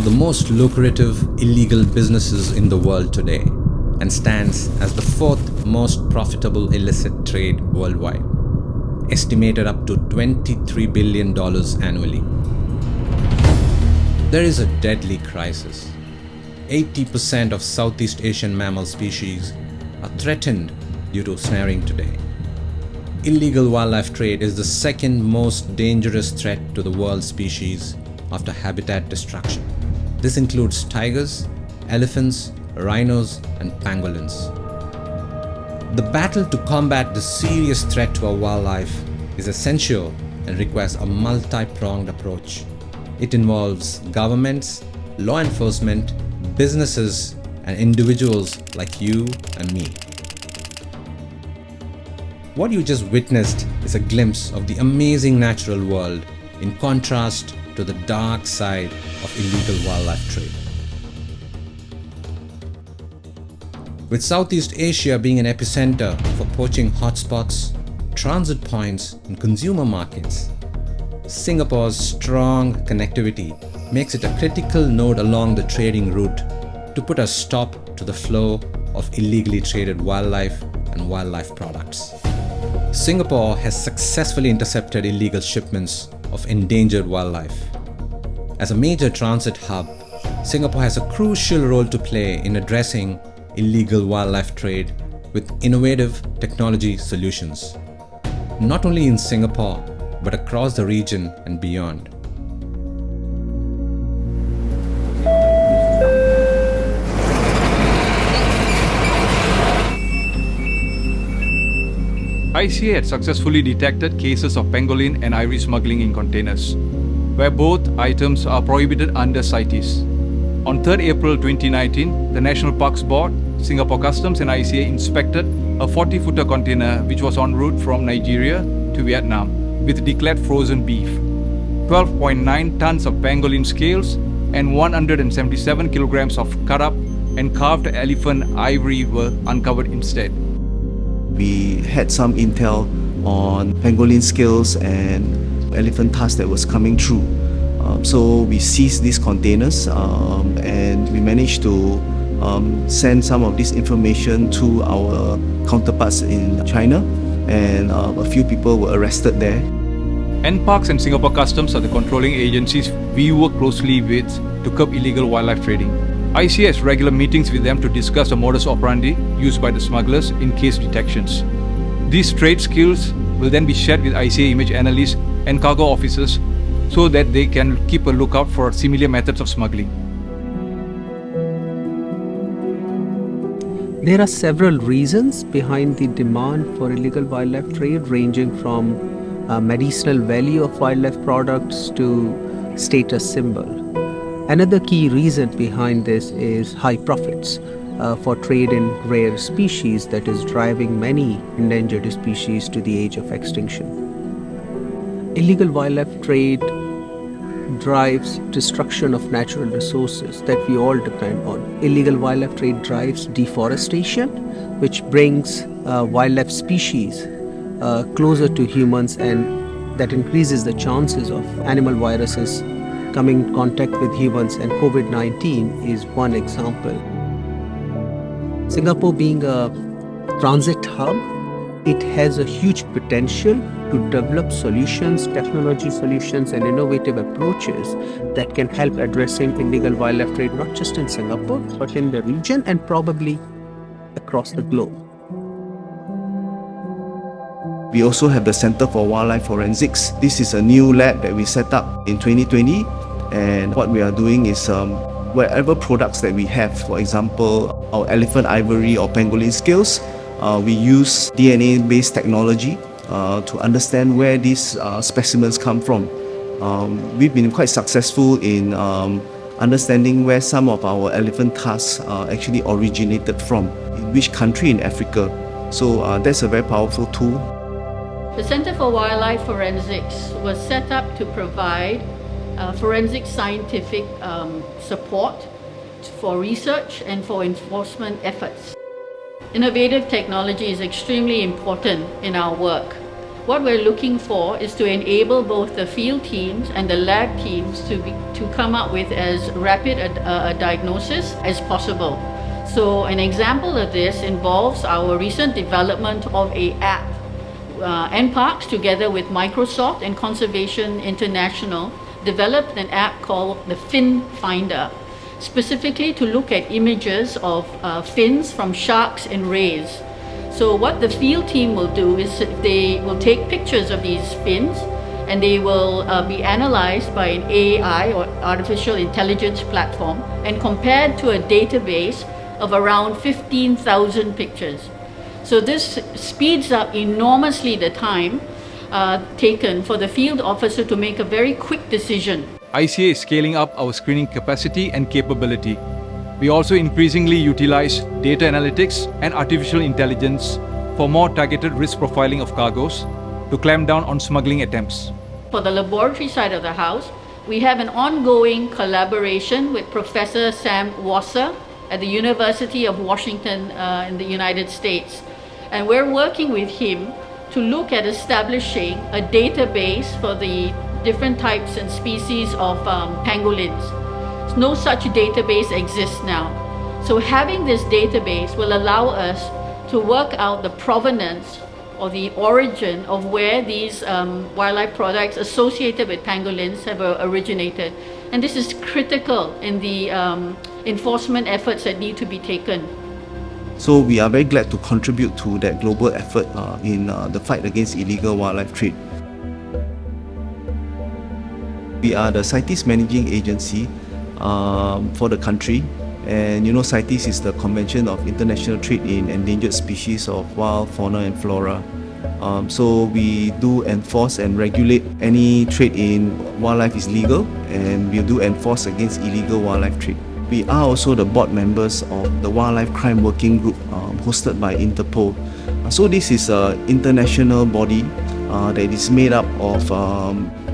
of the most lucrative illegal businesses in the world today and stands as the fourth most profitable illicit trade worldwide, estimated up to $23 billion annually. There is a deadly crisis. 80% of Southeast Asian mammal species are threatened due to snaring today. Illegal wildlife trade is the second most dangerous threat to the world's species after habitat destruction. This includes tigers, elephants, rhinos, and pangolins. The battle to combat this serious threat to our wildlife is essential and requires a multi-pronged approach. It involves governments, law enforcement, businesses, and individuals like you and me. What you just witnessed is a glimpse of the amazing natural world in contrast to the dark side of illegal wildlife trade. With Southeast Asia being an epicenter for poaching hotspots, transit points, and consumer markets, Singapore's strong connectivity makes it a critical node along the trading route to put a stop to the flow of illegally traded wildlife and wildlife products. Singapore has successfully intercepted illegal shipments of endangered wildlife. As a major transit hub, Singapore has a crucial role to play in addressing illegal wildlife trade with innovative technology solutions, not only in Singapore, but across the region and beyond. ICA had successfully detected cases of pangolin and ivory smuggling in containers, where both items are prohibited under CITES. On 3rd April 2019, the National Parks Board, Singapore Customs and ICA inspected a 40-footer container which was en route from Nigeria to Vietnam with declared frozen beef. 12.9 tons of pangolin scales and 177 kilograms of cut up and carved elephant ivory were uncovered instead. We had some intel on pangolin scales and elephant tusks that was coming through. So we seized these containers and we managed to send some of this information to our counterparts in China, and a few people were arrested there. NParks and Singapore Customs are the controlling agencies we work closely with to curb illegal wildlife trading. ICA has regular meetings with them to discuss the modus operandi used by the smugglers in case detections. These trade skills will then be shared with ICA image analysts and cargo officers so that they can keep a lookout for similar methods of smuggling. There are several reasons behind the demand for illegal wildlife trade, ranging from medicinal value of wildlife products to status symbol. Another key reason behind this is high profits for trade in rare species that is driving many endangered species to the edge of extinction. Illegal wildlife trade drives destruction of natural resources that we all depend on. Illegal wildlife trade drives deforestation, which brings wildlife species closer to humans, and that increases the chances of animal viruses coming in contact with humans, and COVID-19 is one example. Singapore being a transit hub, it has a huge potential to develop solutions, technology solutions, and innovative approaches that can help addressing illegal wildlife trade, not just in Singapore, but in the region and probably across the globe. We also have the Center for Wildlife Forensics. This is a new lab that we set up in 2020, and what we are doing is wherever products that we have, for example, our elephant ivory or pangolin scales, we use DNA-based technology to understand where these specimens come from. We've been quite successful in understanding where some of our elephant tusks actually originated from, in which country in Africa. So that's a very powerful tool. The Center for Wildlife Forensics was set up to provide forensic scientific support for research and for enforcement efforts. Innovative technology is extremely important in our work. what we're looking for is to enable both the field teams and the lab teams to come up with as rapid a diagnosis as possible. So an example of this involves our recent development of an app. NParks, together with Microsoft and Conservation International, developed an app called the Fin Finder, specifically to look at images of fins from sharks and rays. So what the field team will do is they will take pictures of these fins and they will be analyzed by an AI or artificial intelligence platform and compared to a database of around 15,000 pictures. So this speeds up enormously the time taken for the field officer to make a very quick decision. ICA is scaling up our screening capacity and capability. We also increasingly utilize data analytics and artificial intelligence for more targeted risk profiling of cargoes to clamp down on smuggling attempts. For the laboratory side of the house, we have an ongoing collaboration with Professor Sam Wasser at the University of Washington in the United States. And we're working with him to look at establishing a database for the different types and species of pangolins. No such database exists now. So having this database will allow us to work out the provenance or the origin of where these wildlife products associated with pangolins have originated. And this is critical in the enforcement efforts that need to be taken. So we are very glad to contribute to that global effort in the fight against illegal wildlife trade. We are the CITES managing agency for the country, and CITES is the Convention of International Trade in Endangered Species of Wild Fauna and Flora. So we do enforce and regulate any trade in wildlife is legal, and we do enforce against illegal wildlife trade. We are also the board members of the Wildlife Crime Working Group hosted by Interpol. So this is an international body that is made up of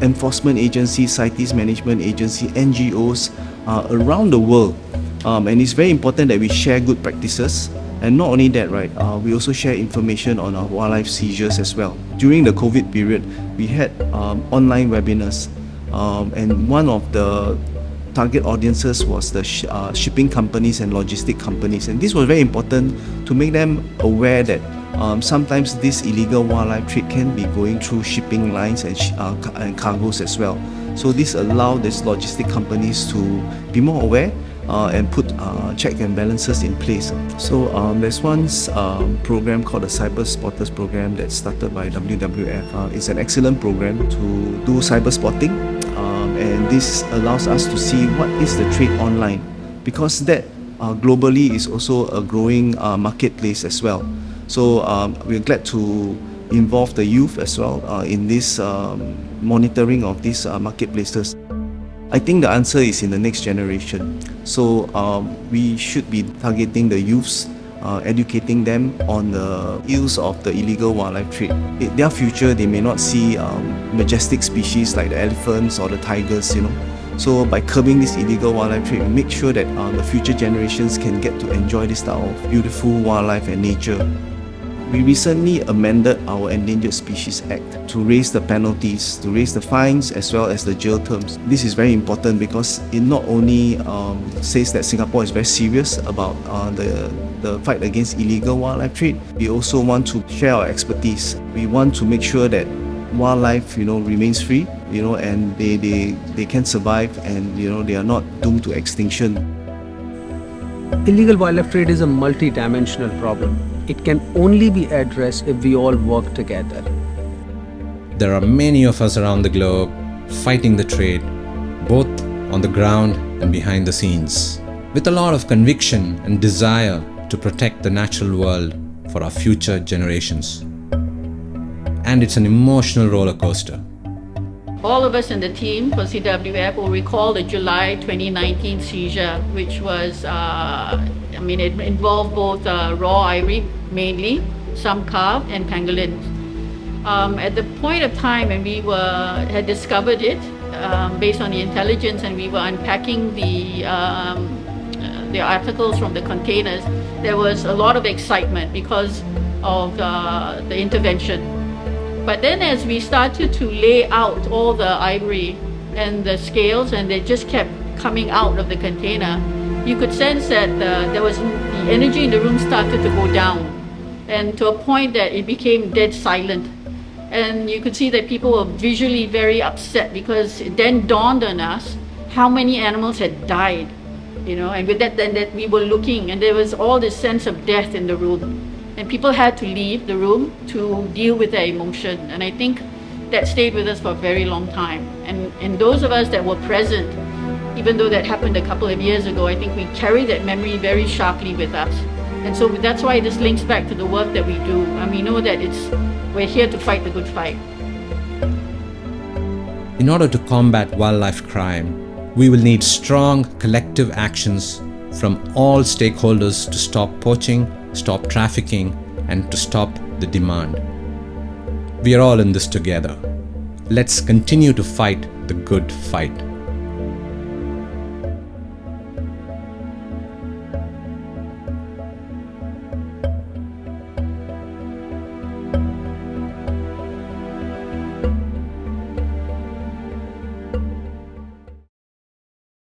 enforcement agencies, CITES management agency, NGOs around the world. And it's very important that we share good practices. And not only that, right, we also share information on our wildlife seizures as well. During the COVID period, we had online webinars, and one of the target audiences was the shipping companies and logistic companies. And this was very important to make them aware that sometimes this illegal wildlife trade can be going through shipping lines and cargoes as well. So this allowed these logistic companies to be more aware and put check and balances in place. So there's one program called the Cyber Spotters program that started by WWF. It's an excellent program to do cyber spotting, and this allows us to see what is the trade online, because that globally is also a growing marketplace as well. So we're glad to involve the youth as well in this monitoring of these marketplaces. I think the answer is in the next generation. So we should be targeting the youths, educating them on the ills of the illegal wildlife trade. In their future, they may not see majestic species like the elephants or the tigers, So by curbing this illegal wildlife trade, we make sure that the future generations can get to enjoy this type of beautiful wildlife and nature. We recently amended our Endangered Species Act to raise the penalties, to raise the fines as well as the jail terms. This is very important because it not only says that Singapore is very serious about the fight against illegal wildlife trade, we also want to share our expertise. We want to make sure that wildlife remains free, and they can survive, and they are not doomed to extinction. Illegal wildlife trade is a multi-dimensional problem. It can only be addressed if we all work together. There are many of us around the globe fighting the trade, both on the ground and behind the scenes, with a lot of conviction and desire to protect the natural world for our future generations. And it's an emotional roller coaster. All of us in the team for CWF will recall the July 2019 seizure, which was, it involved both raw ivory, mainly, some carp and pangolins. At the point of time when we had discovered it, based on the intelligence, and we were unpacking the articles from the containers, there was a lot of excitement because of the intervention. But then as we started to lay out all the ivory and the scales, and they just kept coming out of the container, you could sense that the energy in the room started to go down, and to a point that it became dead silent. And you could see that people were visually very upset, because it then dawned on us how many animals had died, and with that, then that we were looking, and there was all this sense of death in the room. And people had to leave the room to deal with their emotion. And I think that stayed with us for a very long time. And those of us that were present, even though that happened a couple of years ago, I think we carry that memory very sharply with us. And so that's why this links back to the work that we do. And we know that we're here to fight the good fight. In order to combat wildlife crime, we will need strong collective actions from all stakeholders to stop poaching, stop trafficking, and to stop the demand. We are all in this together. Let's continue to fight the good fight.